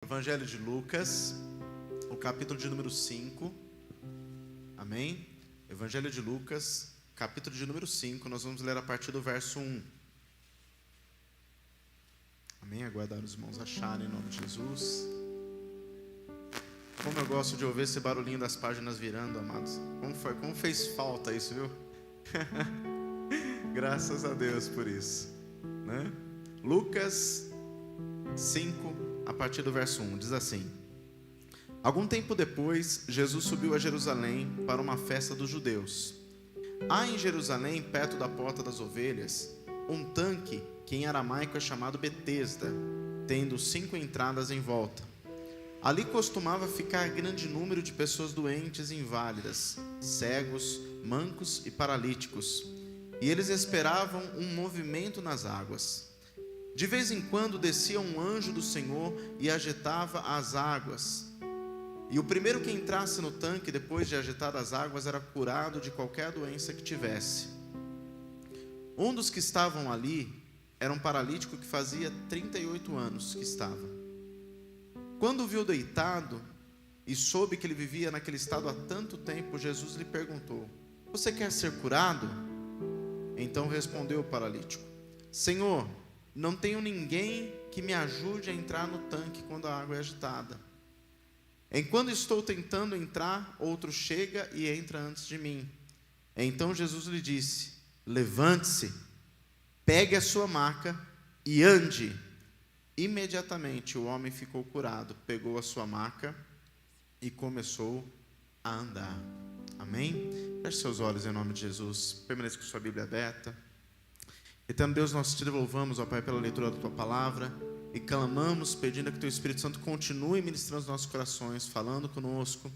Evangelho de Lucas, o capítulo de número 5, amém? Evangelho de Lucas, capítulo de número 5, nós vamos ler a partir do verso 1. Amém? Aguardar os irmãos acharem em nome de Jesus. Como eu gosto de ouvir esse barulhinho das páginas virando, amados. Como fez falta isso, viu? Graças a Deus por isso, né? Lucas 5, a partir do verso 1, diz assim: Algum tempo depois, Jesus subiu a Jerusalém para uma festa dos judeus. Há em Jerusalém, perto da Porta das Ovelhas, um tanque que em aramaico é chamado Betesda, tendo 5 entradas em volta. Ali costumava ficar grande número de pessoas doentes e inválidas, cegos, mancos e paralíticos, e eles esperavam um movimento nas águas. De vez em quando descia um anjo do Senhor e agitava as águas. E o primeiro que entrasse no tanque, depois de agitar as águas, era curado de qualquer doença que tivesse. Um dos que estavam ali era um paralítico que fazia 38 anos que estava. Quando o viu deitado e soube que ele vivia naquele estado há tanto tempo, Jesus lhe perguntou: Você quer ser curado? Então respondeu o paralítico: Senhor, não tenho ninguém que me ajude a entrar no tanque quando a água é agitada. Enquanto estou tentando entrar, outro chega e entra antes de mim. Então Jesus lhe disse: Levante-se, pegue a sua maca e ande. Imediatamente o homem ficou curado, pegou a sua maca e começou a andar. Amém? Feche seus olhos em nome de Jesus. Permaneça com sua Bíblia aberta. Eterno Deus, nós te devolvamos, ó Pai, pela leitura da Tua Palavra e clamamos pedindo que Teu Espírito Santo continue ministrando os nossos corações, falando conosco,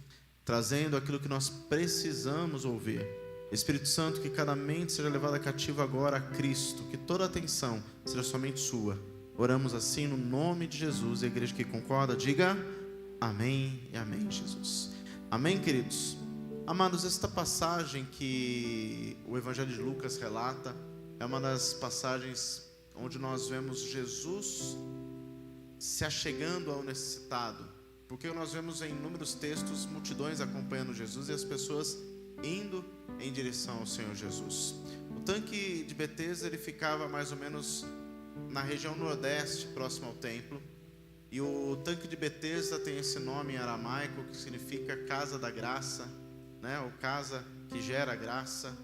trazendo aquilo que nós precisamos ouvir. Espírito Santo, que cada mente seja levada cativa agora a Cristo, que toda atenção seja somente Sua. Oramos assim no nome de Jesus, e a igreja que concorda, diga amém e amém, Jesus. Amém, queridos? Amados, esta passagem que o Evangelho de Lucas relata é uma das passagens onde nós vemos Jesus se achegando ao necessitado, porque nós vemos em inúmeros textos multidões acompanhando Jesus e as pessoas indo em direção ao Senhor Jesus. O tanque de Betesda, ele ficava mais ou menos na região nordeste, próximo ao templo, e o tanque de Betesda tem esse nome em aramaico que significa casa da graça, né? Ou casa que gera graça.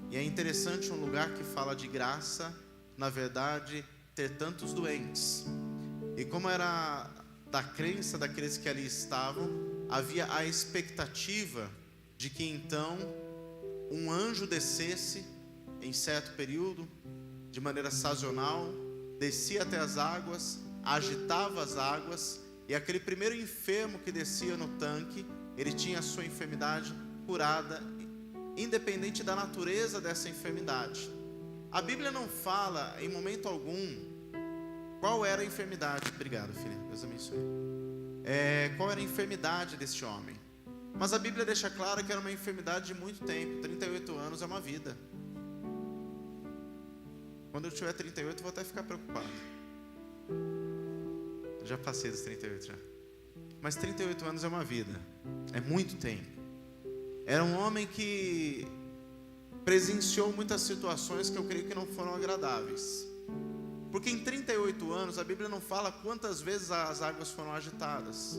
E é interessante um lugar que fala de graça, na verdade, ter tantos doentes. E como era da crença daqueles que ali estavam, havia a expectativa de que então um anjo descesse em certo período, de maneira sazonal, descia até as águas, agitava as águas, e aquele primeiro enfermo que descia no tanque, ele tinha a sua enfermidade curada, independente da natureza dessa enfermidade. A Bíblia não fala em momento algum qual era a enfermidade. Obrigado, filha, Deus abençoe. Qual era a enfermidade deste homem? Mas a Bíblia deixa claro que era uma enfermidade de muito tempo. 38 anos é uma vida. Quando eu tiver 38 eu vou até ficar preocupado. Eu já passei dos 38 já. Mas 38 anos é uma vida, é muito tempo. Era um homem que presenciou muitas situações que eu creio que não foram agradáveis. Porque em 38 anos, a Bíblia não fala quantas vezes as águas foram agitadas.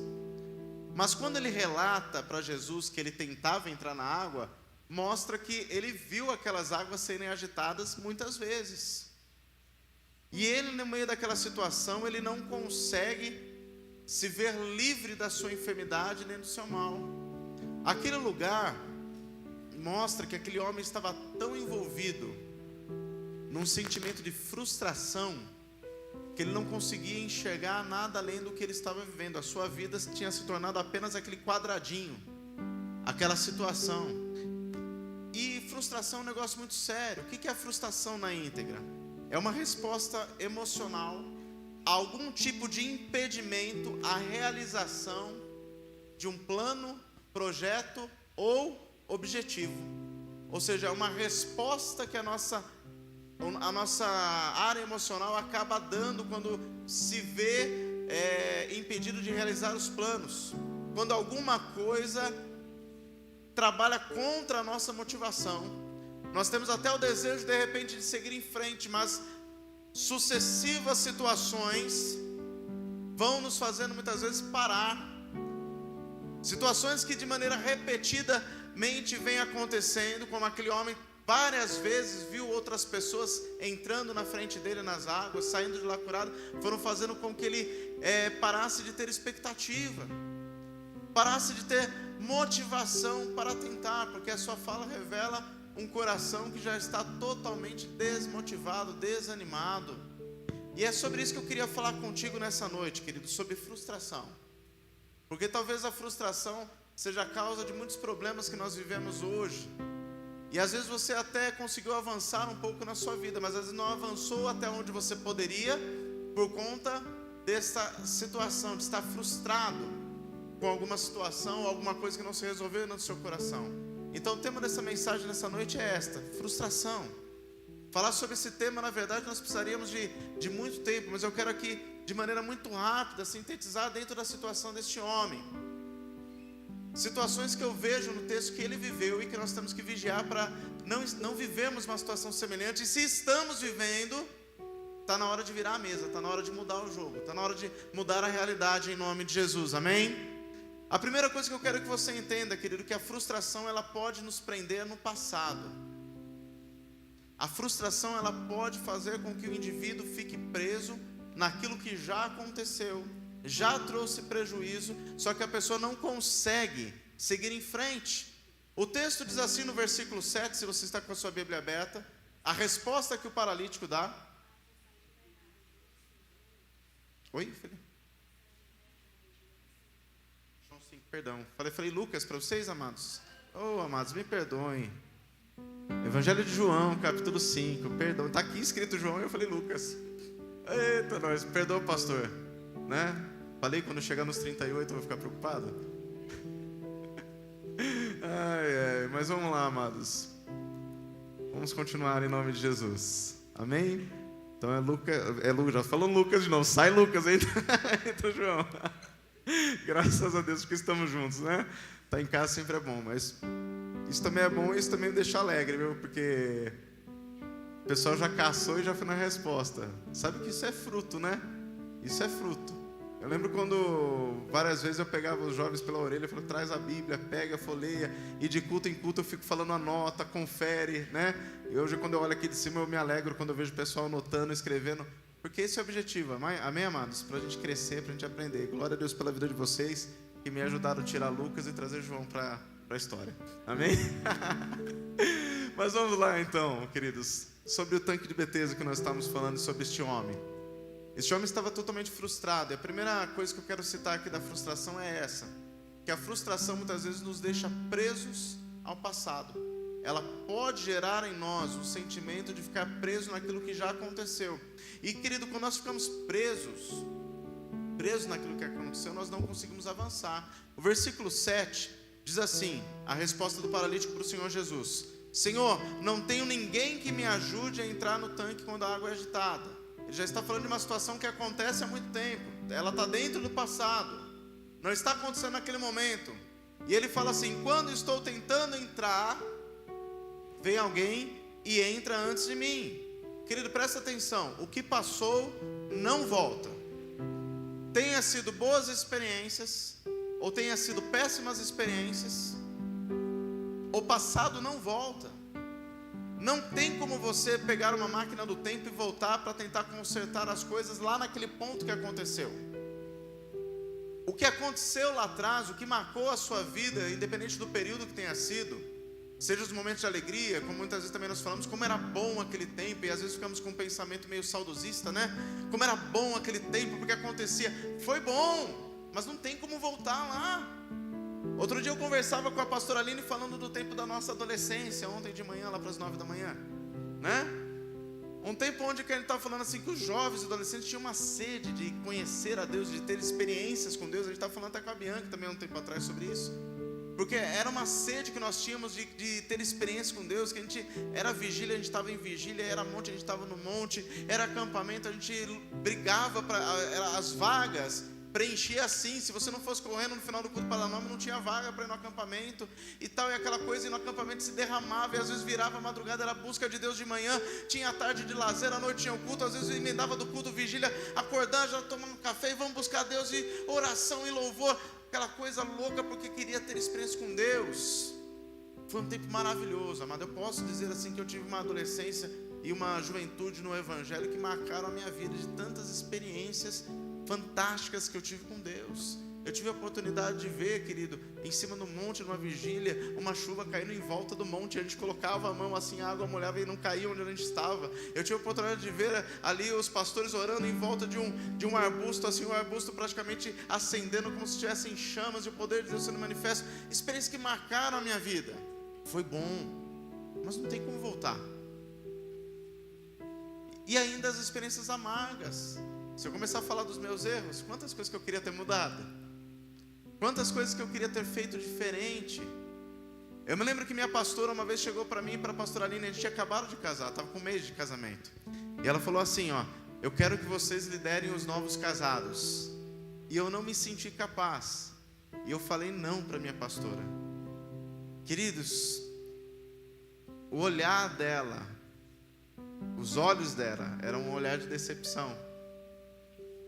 Mas quando ele relata para Jesus que ele tentava entrar na água, mostra que ele viu aquelas águas serem agitadas muitas vezes. E ele, no meio daquela situação, ele não consegue se ver livre da sua enfermidade nem do seu mal. Aquele lugar mostra que aquele homem estava tão envolvido num sentimento de frustração que ele não conseguia enxergar nada além do que ele estava vivendo. A sua vida tinha se tornado apenas aquele quadradinho, aquela situação. E frustração é um negócio muito sério. O que é a frustração na íntegra? É uma resposta emocional a algum tipo de impedimento à realização de um plano, projeto ou objetivo. Ou seja, é uma resposta que a nossa área emocional acaba dando quando se vê impedido de realizar os planos, quando alguma coisa trabalha contra a nossa motivação. Nós temos até o desejo de repente de seguir em frente, mas sucessivas situações vão nos fazendo muitas vezes parar. Situações que de maneira repetidamente vem acontecendo, como aquele homem várias vezes viu outras pessoas entrando na frente dele nas águas, saindo de lá curado, foram fazendo com que ele parasse de ter expectativa, parasse de ter motivação para tentar, porque a sua fala revela um coração que já está totalmente desmotivado, desanimado. E é sobre isso que eu queria falar contigo nessa noite, querido, sobre frustração. Porque talvez a frustração seja a causa de muitos problemas que nós vivemos hoje. E às vezes você até conseguiu avançar um pouco na sua vida, mas às vezes não avançou até onde você poderia, por conta dessa situação, de estar frustrado com alguma situação, alguma coisa que não se resolveu no seu coração. Então o tema dessa mensagem nessa noite é esta: frustração. Falar sobre esse tema, na verdade, nós precisaríamos de muito tempo, mas eu quero aqui, de maneira muito rápida, sintetizar dentro da situação deste homem. Situações que eu vejo no texto que ele viveu e que nós temos que vigiar para não vivermos uma situação semelhante. E se estamos vivendo, está na hora de virar a mesa, está na hora de mudar o jogo, está na hora de mudar a realidade em nome de Jesus, amém? A primeira coisa que eu quero que você entenda, querido, que a frustração ela pode nos prender no passado. A frustração ela pode fazer com que o indivíduo fique preso naquilo que já aconteceu, já trouxe prejuízo, só que a pessoa não consegue seguir em frente. O texto diz assim no versículo 7, se você está com a sua Bíblia aberta, a resposta que o paralítico dá. Oi, filho? João 5, perdão. Falei Lucas para vocês, amados. Oh, amados, me perdoem. Evangelho de João, capítulo 5, perdão. Está aqui escrito João e eu falei Lucas. Eita, nós, perdoa, pastor, né? Falei, quando chegar nos 38 eu vou ficar preocupado. Mas vamos lá, amados. Vamos continuar em nome de Jesus. Amém? Então é Lucas, já falou Lucas de novo. Sai Lucas, entra João. Graças a Deus que estamos juntos, né? Tá em casa sempre é bom, mas isso também é bom e isso também me deixa alegre, viu? Porque o pessoal já caçou e já foi na resposta. Sabe que isso é fruto, né? Isso é fruto. Eu lembro quando várias vezes eu pegava os jovens pela orelha e falava, traz a Bíblia, pega, folheia, e de culto em culto eu fico falando anota, confere, né? E hoje quando eu olho aqui de cima eu me alegro quando eu vejo o pessoal anotando, escrevendo, porque esse é o objetivo, amém, amados? Para a gente crescer, para a gente aprender. Glória a Deus pela vida de vocês que me ajudaram a tirar Lucas e trazer João para a história, amém? Mas vamos lá então, queridos, sobre o tanque de Betesda que nós estávamos falando, sobre este homem. Este homem estava totalmente frustrado. E a primeira coisa que eu quero citar aqui da frustração é essa: que a frustração muitas vezes nos deixa presos ao passado. Ela pode gerar em nós um sentimento de ficar preso naquilo que já aconteceu. E querido, quando nós ficamos presos naquilo que aconteceu, nós não conseguimos avançar. O versículo 7 diz assim, a resposta do paralítico para o Senhor Jesus: Senhor, não tenho ninguém que me ajude a entrar no tanque quando a água é agitada. Ele já está falando de uma situação que acontece há muito tempo. Ela está dentro do passado. Não está acontecendo naquele momento. E ele fala assim, quando estou tentando entrar, vem alguém e entra antes de mim. Querido, presta atenção. O que passou não volta. Tenha sido boas experiências ou tenha sido péssimas experiências, o passado não volta. Não tem como você pegar uma máquina do tempo e voltar para tentar consertar as coisas lá naquele ponto que aconteceu. O que aconteceu lá atrás, o que marcou a sua vida, independente do período que tenha sido, seja os momentos de alegria, como muitas vezes também nós falamos, como era bom aquele tempo, e às vezes ficamos com um pensamento meio saudosista, né? Como era bom aquele tempo, porque acontecia, foi bom, mas não tem como voltar lá. Outro dia eu conversava com a pastora Aline falando do tempo da nossa adolescência, ontem de manhã, lá para as 9 da manhã, né? Um tempo onde que a gente estava falando assim, que os jovens e adolescentes tinham uma sede de conhecer a Deus, de ter experiências com Deus. A gente estava falando até com a Bianca também há um tempo atrás sobre isso. porque era uma sede que nós tínhamos de ter experiência com Deus, que a gente era vigília, a gente estava em vigília, era monte, a gente estava no monte, era acampamento, a gente brigava para as vagas, preenchia assim, se você não fosse correndo no final do culto para nome, não tinha vaga para ir no acampamento e tal, e aquela coisa, e no acampamento se derramava, e às vezes virava a madrugada, era a busca de Deus de manhã, tinha a tarde de lazer, à noite tinha o culto, às vezes emendava do culto, vigília, acordando, já tomando café, e vamos buscar Deus, e oração e louvor, aquela coisa louca, porque queria ter experiência com Deus. Foi um tempo maravilhoso, amado. Eu posso dizer assim que eu tive uma adolescência e uma juventude no Evangelho que marcaram a minha vida, de tantas experiências fantásticas que eu tive com Deus. Eu tive a oportunidade de ver, querido, em cima do monte, numa vigília, uma chuva caindo em volta do monte, a gente colocava a mão assim, a água molhava e não caía onde a gente estava. Eu tive a oportunidade de ver ali os pastores orando em volta de um arbusto, assim, um arbusto praticamente acendendo como se estivesse em chamas, e o poder de Deus sendo manifesto. Experiências que marcaram a minha vida. Foi bom, mas não tem como voltar. E ainda as experiências amargas. Se eu começar a falar dos meus erros, quantas coisas que eu queria ter mudado, quantas coisas que eu queria ter feito diferente. Eu me lembro que minha pastora uma vez chegou para mim e para a pastora Aline, a gente tinha acabado de casar, estava com um mês de casamento, e ela falou assim, ó, eu quero que vocês liderem os novos casados. E eu não me senti capaz, e eu falei não para minha pastora. Queridos, o olhar dela, os olhos dela, eram um olhar de decepção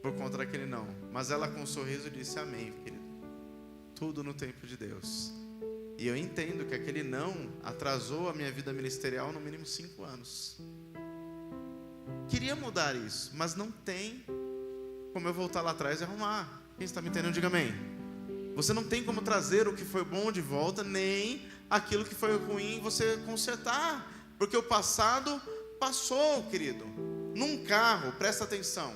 por conta daquele não, mas ela com um sorriso disse amém, querido, tudo no tempo de Deus. E eu entendo que aquele não atrasou a minha vida ministerial no mínimo 5 anos. Queria mudar isso, mas não tem como eu voltar lá atrás e arrumar. Quem está me entendendo, diga amém. Você não tem como trazer o que foi bom de volta, nem aquilo que foi ruim você consertar, porque o passado passou, querido. Num carro, presta atenção,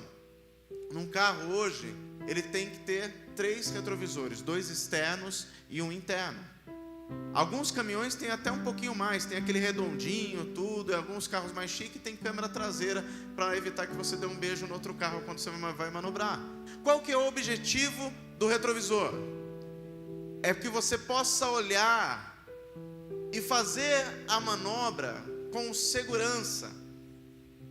num carro hoje, ele tem que ter 3 retrovisores, 2 externos e 1 interno. Alguns caminhões têm até um pouquinho mais, tem aquele redondinho, tudo, e alguns carros mais chiques tem câmera traseira para evitar que você dê um beijo no outro carro quando você vai manobrar. Qual que é o objetivo do retrovisor? É que você possa olhar e fazer a manobra com segurança,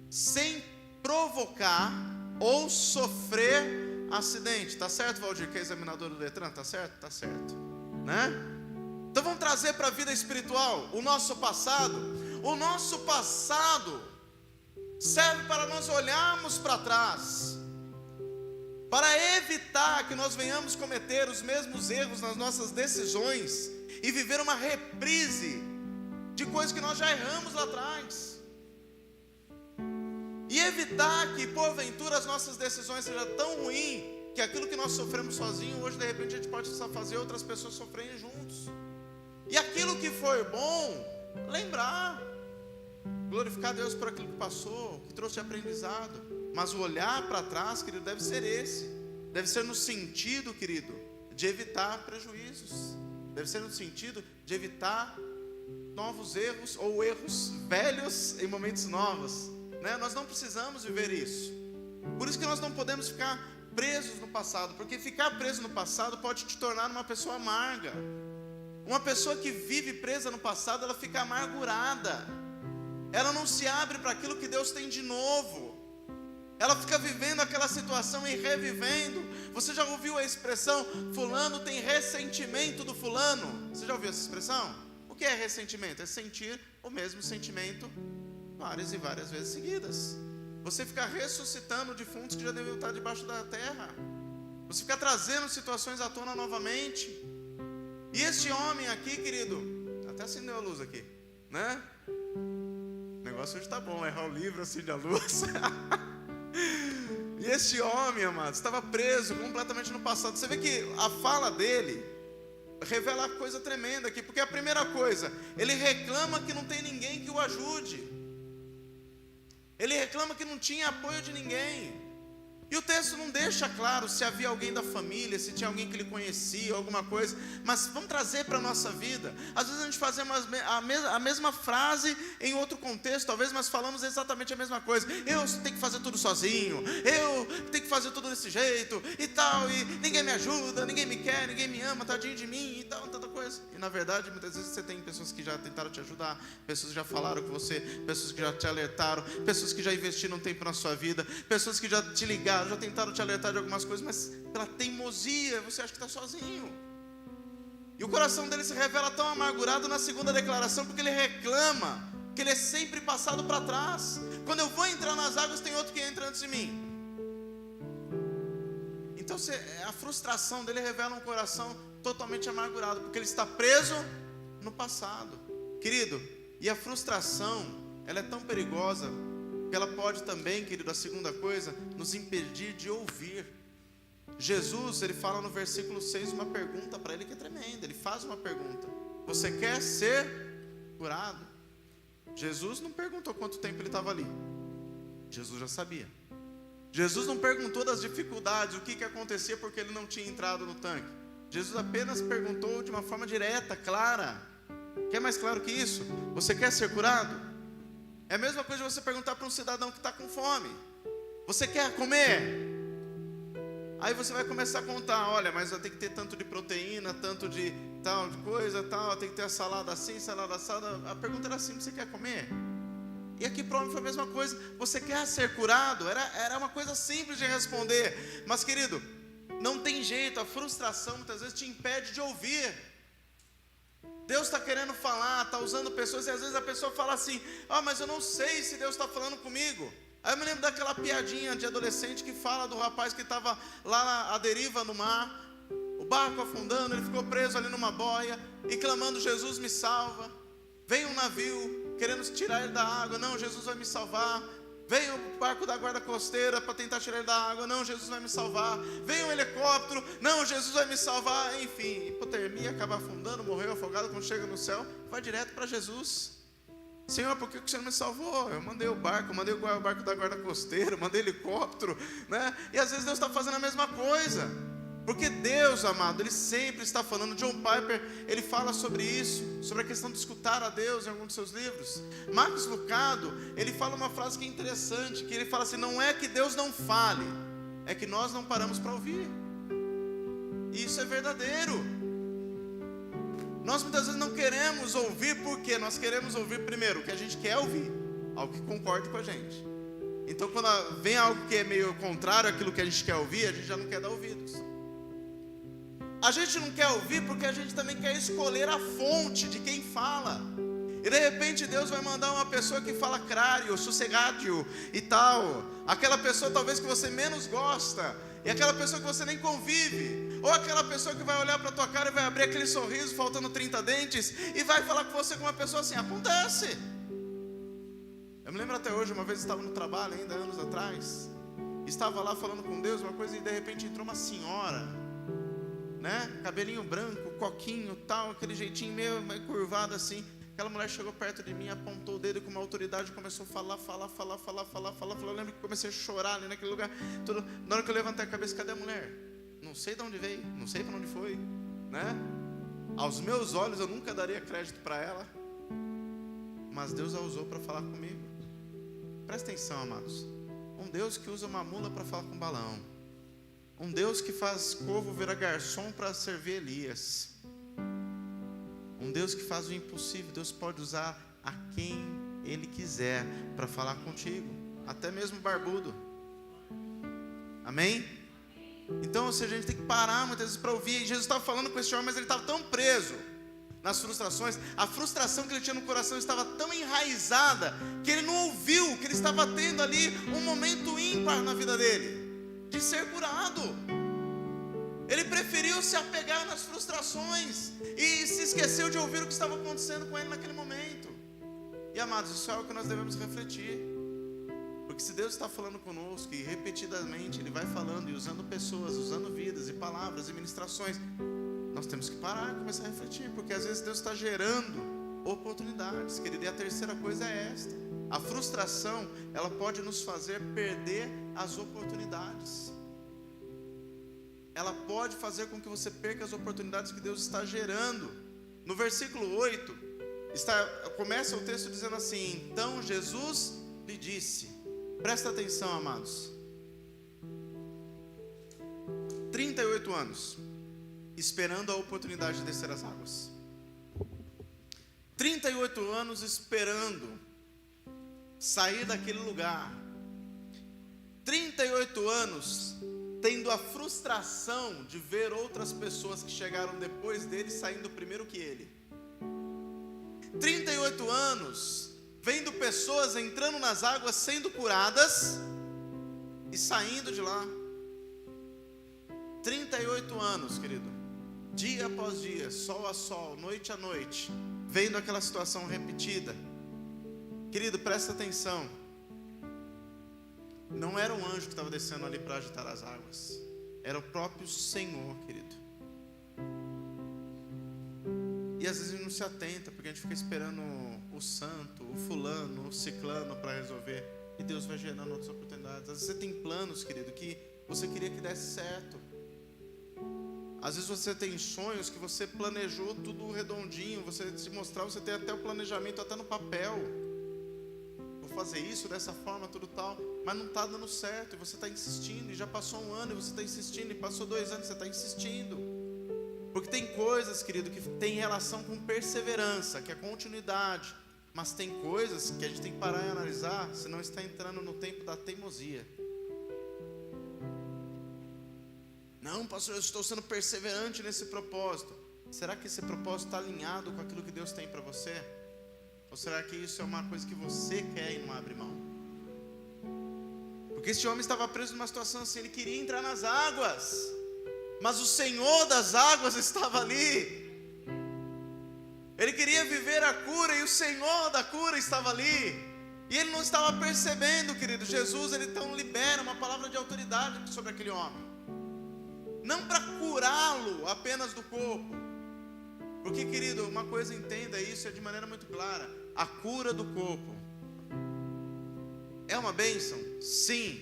sem provocar ou sofrer acidente. Tá certo, Valdir, que é examinador do Detran? Tá certo? Tá certo, né? Então vamos trazer para a vida espiritual o nosso passado. O nosso passado serve para nós olharmos para trás, para evitar que nós venhamos cometer os mesmos erros nas nossas decisões e viver uma reprise de coisas que nós já erramos lá atrás. E evitar que, porventura, as nossas decisões sejam tão ruins que aquilo que nós sofremos sozinhos, hoje, de repente, a gente pode fazer outras pessoas sofrerem juntos. E aquilo que foi bom, lembrar, glorificar a Deus por aquilo que passou, que trouxe aprendizado. Mas o olhar para trás, querido, deve ser esse. Deve ser no sentido, querido, de evitar prejuízos. Deve ser no sentido de evitar novos erros ou erros velhos em momentos novos. Nós não precisamos viver isso. Por isso que nós não podemos ficar presos no passado, porque ficar preso no passado pode te tornar uma pessoa amarga. Uma pessoa que vive presa no passado, ela fica amargurada, ela não se abre para aquilo que Deus tem de novo, ela fica vivendo aquela situação e revivendo. Você já ouviu a expressão, fulano tem ressentimento do fulano? Você já ouviu essa expressão? O que é ressentimento? É sentir o mesmo sentimento várias e várias vezes seguidas. Você ficar ressuscitando defuntos que já deviam estar debaixo da terra. Você ficar trazendo situações à tona novamente. E este homem aqui, querido, até acendeu a luz aqui, né? O negócio hoje está bom, errar o livro, acende a luz. E este homem, amado, estava preso completamente no passado. Você vê que a fala dele revela coisa tremenda aqui, porque a primeira coisa, ele reclama que não tem ninguém que o ajude. Ele reclama que não tinha apoio de ninguém. E o texto não deixa claro se havia alguém da família, se tinha alguém que ele conhecia, alguma coisa. Mas vamos trazer para a nossa vida. Às vezes a gente faz a mesma frase em outro contexto, talvez, mas falamos exatamente a mesma coisa. Eu tenho que fazer tudo sozinho, eu tenho que fazer tudo desse jeito, e tal, e ninguém me ajuda, ninguém me quer, ninguém me ama, tadinho de mim, e tal, tanta coisa. E na verdade, muitas vezes você tem pessoas que já tentaram te ajudar, pessoas que já falaram com você, pessoas que já te alertaram, pessoas que já investiram tempo na sua vida, pessoas que já te ligaram, já tentaram te alertar de algumas coisas, mas pela teimosia você acha que está sozinho. E o coração dele se revela tão amargurado na segunda declaração, porque ele reclama que ele é sempre passado para trás. Quando eu vou entrar nas águas, tem outro que entra antes de mim. Então a frustração dele revela um coração totalmente amargurado, porque ele está preso no passado. Querido, e a frustração, ela é tão perigosa, que ela pode também, querido, a segunda coisa, nos impedir de ouvir. Jesus, ele fala no versículo 6 uma pergunta para ele que é tremenda. Ele faz uma pergunta: você quer ser curado? Jesus não perguntou quanto tempo ele estava ali. Jesus já sabia. Jesus não perguntou das dificuldades, o que acontecia porque ele não tinha entrado no tanque. Jesus apenas perguntou de uma forma direta, clara. Quer mais claro que isso? Você quer ser curado? É a mesma coisa de você perguntar para um cidadão que está com fome: você quer comer? Aí você vai começar a contar: olha, mas vai ter que ter tanto de proteína, tanto de tal de coisa, tal, tem que ter a salada assim, salada assada. A pergunta era assim: você quer comer? E aqui para o homem foi a mesma coisa: você quer ser curado? Era uma coisa simples de responder. Mas querido, não tem jeito, a frustração muitas vezes te impede de ouvir. Deus está querendo falar, está usando pessoas, e às vezes a pessoa fala assim: mas eu não sei se Deus está falando comigo. Aí eu me lembro daquela piadinha de adolescente que fala do rapaz que estava lá à deriva no mar, o barco afundando, ele ficou preso ali numa boia e clamando: Jesus me salva. Vem um navio querendo tirar ele da água: não, Jesus vai me salvar. Vem o barco da guarda costeira para tentar tirar ele da água: não, Jesus vai me salvar. Vem um helicóptero: não, Jesus vai me salvar. Enfim, hipotermia, acaba afundando, morreu afogado. Quando chega no céu, vai direto para Jesus: Senhor, por que o Senhor me salvou? Eu mandei o barco, mandei o barco da guarda costeira, mandei helicóptero, né? E às vezes Deus está fazendo a mesma coisa, porque Deus, amado, Ele sempre está falando. John Piper, ele fala sobre isso, sobre a questão de escutar a Deus em algum dos seus livros. Marcos Lucado, ele fala uma frase que é interessante, que ele fala assim: não é que Deus não fale, é que nós não paramos para ouvir. E isso é verdadeiro. Nós muitas vezes não queremos ouvir, porque nós queremos ouvir primeiro o que a gente quer ouvir, algo que concorde com a gente. Então quando vem algo que é meio contrário àquilo que a gente quer ouvir, a gente já não quer dar ouvidos. A gente não quer ouvir porque a gente também quer escolher a fonte de quem fala. E de repente Deus vai mandar uma pessoa que fala crário, sossegádio e tal. Aquela pessoa talvez que você menos gosta, e aquela pessoa que você nem convive, ou aquela pessoa que vai olhar para a tua cara e vai abrir aquele sorriso faltando 30 dentes e vai falar com você com uma pessoa assim. Acontece. Eu me lembro até hoje, uma vez eu estava no trabalho, ainda anos atrás, estava lá falando com Deus uma coisa, e de repente entrou uma senhora, né, cabelinho branco, coquinho, tal, aquele jeitinho meio curvado assim. Aquela mulher chegou perto de mim, apontou o dedo com uma autoridade, começou a falar. Eu lembro que comecei a chorar ali naquele lugar. Na hora que eu levantei a cabeça: cadê a mulher? Não sei de onde veio, não sei para onde foi, né? Aos meus olhos eu nunca daria crédito para ela, mas Deus a usou para falar comigo. Presta atenção, amados. Um Deus que usa uma mula para falar com balão. Um Deus que faz corvo virar garçom para servir Elias. Um Deus que faz o impossível. Deus pode usar a quem Ele quiser para falar contigo, até mesmo barbudo. Amém? Então, ou seja, a gente tem que parar muitas vezes para ouvir. E Jesus estava falando com esse homem, mas ele estava tão preso nas frustrações. A frustração que ele tinha no coração estava tão enraizada que ele não ouviu que ele estava tendo ali um momento ímpar na vida dele, de ser curado. Ele preferiu se apegar nas frustrações e se esqueceu de ouvir o que estava acontecendo com ele naquele momento. E amados, isso é algo que nós devemos refletir, porque se Deus está falando conosco e repetidamente Ele vai falando e usando pessoas, usando vidas e palavras e ministrações, nós temos que parar e começar a refletir, porque às vezes Deus está gerando oportunidades, querido. E a terceira coisa é esta: a frustração, ela pode nos fazer perder as oportunidades. Ela pode fazer com que você perca as oportunidades que Deus está gerando. No versículo 8, começa o texto dizendo assim: então Jesus lhe disse. Presta atenção, amados. 38 anos, esperando a oportunidade de descer as águas. 38 anos esperando sair daquele lugar. 38 anos tendo a frustração de ver outras pessoas que chegaram depois dele saindo primeiro que ele. 38 anos vendo pessoas entrando nas águas sendo curadas e saindo de lá. 38 anos, querido, dia após dia, sol a sol, noite a noite, vendo aquela situação repetida. Querido, presta atenção. Não era um anjo que estava descendo ali para agitar as águas. Era o próprio Senhor, querido. E às vezes a gente não se atenta, porque a gente fica esperando o santo, o fulano, o ciclano para resolver. E Deus vai gerando outras oportunidades. Às vezes você tem planos, querido, que você queria que desse certo. Às vezes você tem sonhos que você planejou tudo redondinho. Você se mostrar, você tem até o planejamento até no papel. Fazer isso dessa forma, tudo tal, mas não está dando certo, e você está insistindo, e já passou um ano, e você está insistindo, e passou 2 anos, você está insistindo, porque tem coisas, querido, que tem relação com perseverança, que é continuidade, mas tem coisas que a gente tem que parar e analisar, senão está entrando no tempo da teimosia. Não, pastor, eu estou sendo perseverante nesse propósito. Será que esse propósito está alinhado com aquilo que Deus tem para você? Ou será que isso é uma coisa que você quer e não abre mão? Porque esse homem estava preso numa situação assim, ele queria entrar nas águas, mas o Senhor das águas estava ali. Ele queria viver a cura e o Senhor da cura estava ali. E ele não estava percebendo, querido. Jesus, ele então libera uma palavra de autoridade sobre aquele homem. Não para curá-lo apenas do corpo. Porque, querido, uma coisa, entenda isso de maneira muito clara. A cura do corpo é uma bênção? Sim.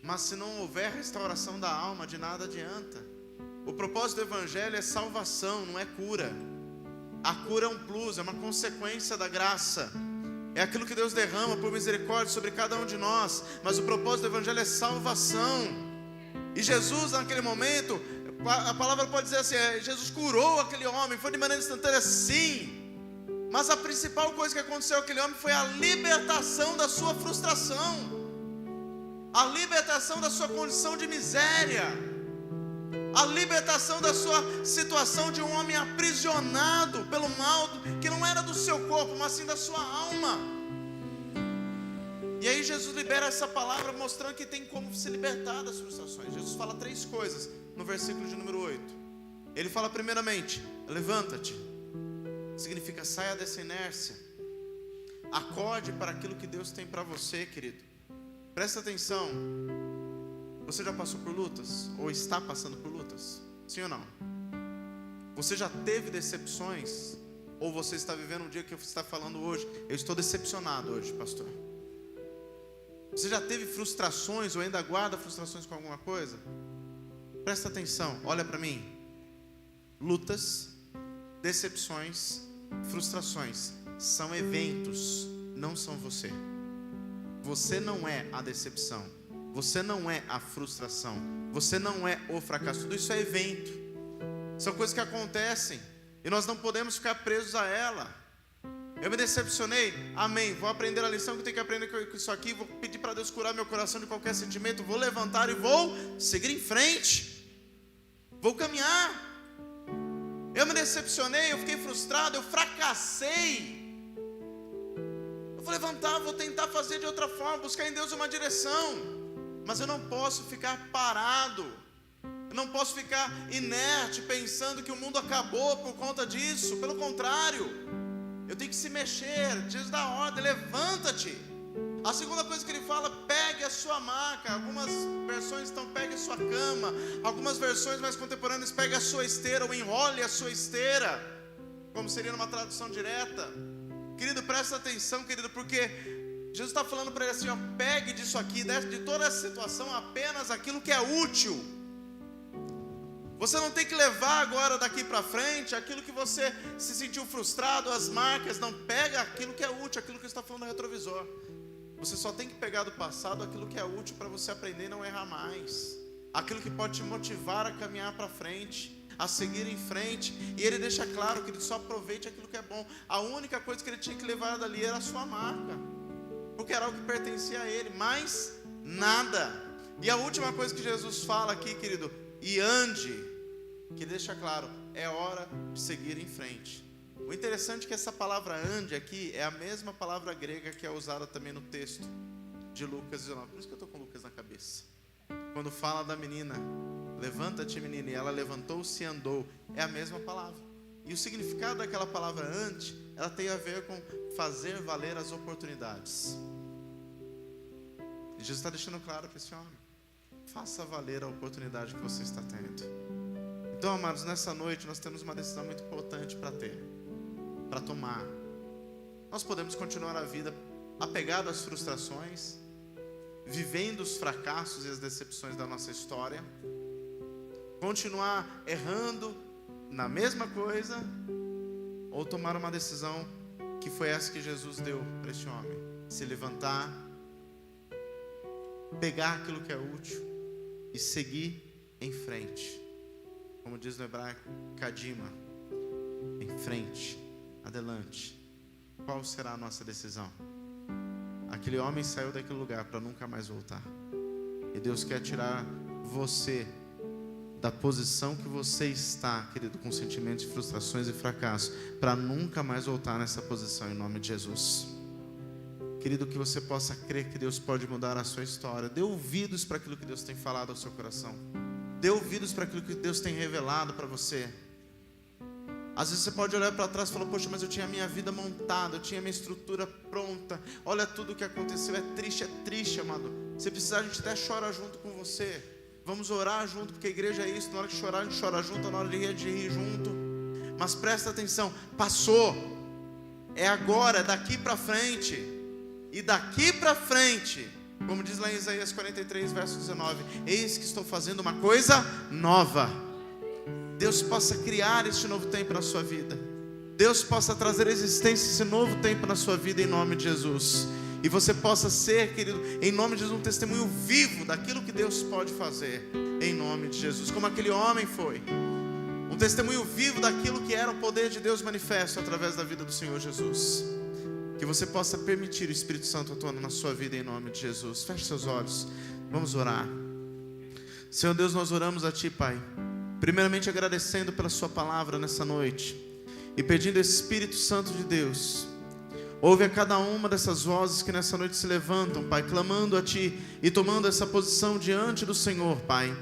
Mas se não houver restauração da alma, de nada adianta. O propósito do Evangelho é salvação, não é cura. A cura é um plus, é uma consequência da graça. É aquilo que Deus derrama por misericórdia sobre cada um de nós. Mas o propósito do Evangelho é salvação. E Jesus, naquele momento, a palavra pode dizer assim, Jesus curou aquele homem, foi de maneira instantânea, sim. Mas a principal coisa que aconteceu com aquele homem foi a libertação da sua frustração, a libertação da sua condição de miséria, a libertação da sua situação de um homem aprisionado pelo mal, que não era do seu corpo, mas sim da sua alma. E aí Jesus libera essa palavra mostrando que tem como se libertar das frustrações. Jesus fala 3 coisas no versículo de número 8. Ele fala primeiramente, levanta-te. Significa saia dessa inércia. Acorde para aquilo que Deus tem para você, querido. Presta atenção. Você já passou por lutas? Ou está passando por lutas? Sim ou não? Você já teve decepções? Ou você está vivendo um dia que você está falando hoje, eu estou decepcionado hoje, pastor? Você já teve frustrações ou ainda guarda frustrações com alguma coisa? Presta atenção, olha para mim. Lutas, decepções, frustrações são eventos, não são você. Você não é a decepção, você não é a frustração, você não é o fracasso. Tudo isso é evento, são coisas que acontecem e nós não podemos ficar presos a ela. Eu me decepcionei, amém, vou aprender a lição que eu tenho que aprender com isso aqui, vou pedir para Deus curar meu coração de qualquer sentimento, vou levantar e vou seguir em frente, vou caminhar. Eu me decepcionei, eu fiquei frustrado, eu fracassei. Eu vou levantar, vou tentar fazer de outra forma, buscar em Deus uma direção. Mas eu não posso ficar parado, eu não posso ficar inerte, pensando que o mundo acabou por conta disso. Pelo contrário, eu tenho que se mexer. Jesus dá ordem, levanta-te. A segunda coisa que ele fala, pegue a sua maca. Algumas versões estão, pegue a sua cama. Algumas versões mais contemporâneas, pegue a sua esteira, ou enrole a sua esteira, como seria numa tradução direta. Querido, presta atenção, querido, porque Jesus está falando para ele assim, ó, pegue disso aqui, de toda essa situação, apenas aquilo que é útil. Você não tem que levar agora daqui para frente aquilo que você se sentiu frustrado, as marcas. Não, pega aquilo que é útil, aquilo que está falando no retrovisor. Você só tem que pegar do passado aquilo que é útil para você aprender e não errar mais. Aquilo que pode te motivar a caminhar para frente, a seguir em frente. E ele deixa claro que ele só aproveite aquilo que é bom. A única coisa que ele tinha que levar dali era a sua marca, porque era algo que pertencia a ele, mais nada. E a última coisa que Jesus fala aqui, querido, e ande, que deixa claro, é hora de seguir em frente. O interessante é que essa palavra ande aqui é a mesma palavra grega que é usada também no texto de Lucas 19. Por isso que eu estou com Lucas na cabeça. Quando fala da menina, levanta-te menina, e ela levantou-se e andou, é a mesma palavra. E o significado daquela palavra ande, ela tem a ver com fazer valer as oportunidades. E Jesus está deixando claro para esse homem, faça valer a oportunidade que você está tendo. Então, amados, nessa noite nós temos uma decisão muito importante para tomar. Nós podemos continuar a vida apegado às frustrações, vivendo os fracassos e as decepções da nossa história, continuar errando na mesma coisa, ou tomar uma decisão que foi essa que Jesus deu para esse homem: se levantar, pegar aquilo que é útil e seguir em frente. Como diz no hebraico, kadima, em frente, adelante. Qual será a nossa decisão? Aquele homem saiu daquele lugar para nunca mais voltar. E Deus quer tirar você da posição que você está, querido, com sentimentos de frustrações e fracasso, para nunca mais voltar nessa posição, em nome de Jesus. Querido, que você possa crer que Deus pode mudar a sua história. Dê ouvidos para aquilo que Deus tem falado ao seu coração. Dê ouvidos para aquilo que Deus tem revelado para você. Às vezes você pode olhar para trás e falar: poxa, mas eu tinha a minha vida montada, eu tinha a minha estrutura pronta. Olha tudo o que aconteceu, é triste, amado. Se precisar, a gente até chora junto com você. Vamos orar junto, porque a igreja é isso. Na hora de chorar, a gente chora junto, na hora de rir junto. Mas presta atenção, passou. É agora, é daqui para frente. E daqui para frente, como diz lá em Isaías 43, verso 19: eis que estou fazendo uma coisa nova. Deus possa criar este novo tempo na sua vida. Deus possa trazer existência esse novo tempo na sua vida, em nome de Jesus. E você possa ser, querido, em nome de Jesus, um testemunho vivo daquilo que Deus pode fazer, em nome de Jesus. Como aquele homem foi, um testemunho vivo daquilo que era o poder de Deus manifesto através da vida do Senhor Jesus. Que você possa permitir o Espírito Santo atuando na sua vida, em nome de Jesus. Feche seus olhos, vamos orar. Senhor Deus, nós oramos a Ti, Pai, primeiramente agradecendo pela Sua palavra nessa noite e pedindo ao Espírito Santo de Deus, ouve a cada uma dessas vozes que nessa noite se levantam, Pai, clamando a Ti e tomando essa posição diante do Senhor, Pai.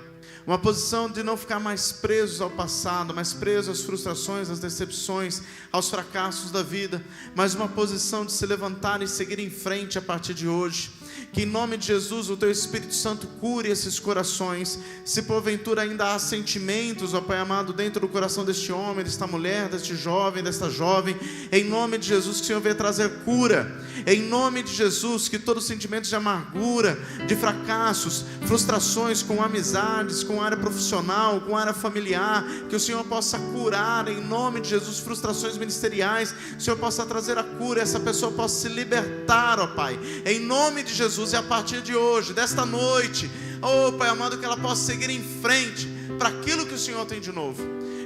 Uma posição de não ficar mais presos ao passado, mais presos às frustrações, às decepções, aos fracassos da vida, mas uma posição de se levantar e seguir em frente a partir de hoje. Que em nome de Jesus o Teu Espírito Santo cure esses corações. Se porventura ainda há sentimentos, ó Pai amado, dentro do coração deste homem, desta mulher, deste jovem, desta jovem, em nome de Jesus, que o Senhor venha trazer cura. Em nome de Jesus, que todos os sentimentos de amargura, de fracassos, frustrações com amizades, com área profissional, com área familiar, que o Senhor possa curar, em nome de Jesus, frustrações ministeriais, o Senhor possa trazer a cura, essa pessoa possa se libertar, ó Pai, em nome de Jesus. E a partir de hoje, desta noite, oh Pai amado, que ela possa seguir em frente para aquilo que o Senhor tem de novo.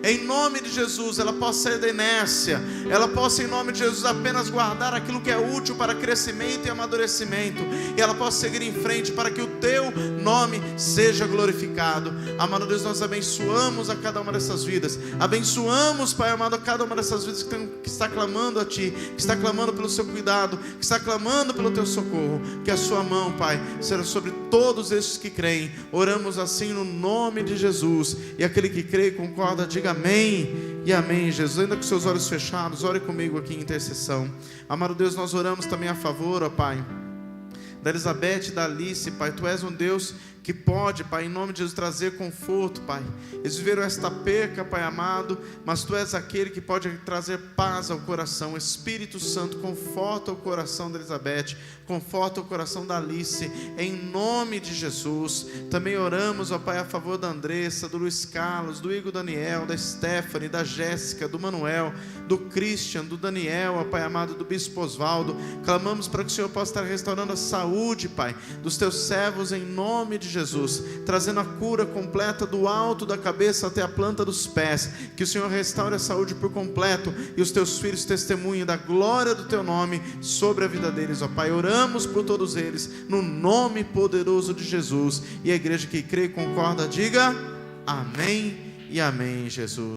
Em nome de Jesus, ela possa sair da inércia, ela possa, em nome de Jesus, apenas guardar aquilo que é útil para crescimento e amadurecimento, e ela possa seguir em frente para que o Teu nome seja glorificado. Amado Deus, nós abençoamos a cada uma dessas vidas, abençoamos, Pai amado, a cada uma dessas vidas que está clamando a Ti, que está clamando pelo Seu cuidado, que está clamando pelo Teu socorro. Que a Sua mão, Pai, seja sobre todos estes que creem. Oramos assim no nome de Jesus, e aquele que crê e concorda, diga amém e amém. Jesus, ainda com seus olhos fechados, ore comigo aqui em intercessão. Amado Deus, nós oramos também a favor, ó Pai, da Elizabeth e da Alice, Pai. Tu és um Deus que pode, Pai, em nome de Jesus, trazer conforto, Pai. Eles viveram esta perca, Pai amado, mas Tu és aquele que pode trazer paz ao coração. Espírito Santo, conforta o coração da Elizabeth, conforta o coração da Alice, em nome de Jesus. Também oramos, ó Pai, a favor da Andressa, do Luiz Carlos, do Igor Daniel, da Stephanie, da Jéssica, do Manuel, do Christian, do Daniel, ó Pai amado, do Bispo Osvaldo. Clamamos para que o Senhor possa estar restaurando a saúde, Pai, dos Teus servos, em nome de Jesus, trazendo a cura completa do alto da cabeça até a planta dos pés. Que o Senhor restaure a saúde por completo e os Teus filhos testemunhem da glória do Teu nome sobre a vida deles, ó Pai. Oramos por todos eles, no nome poderoso de Jesus. E a igreja que crê e concorda, diga amém e amém, Jesus.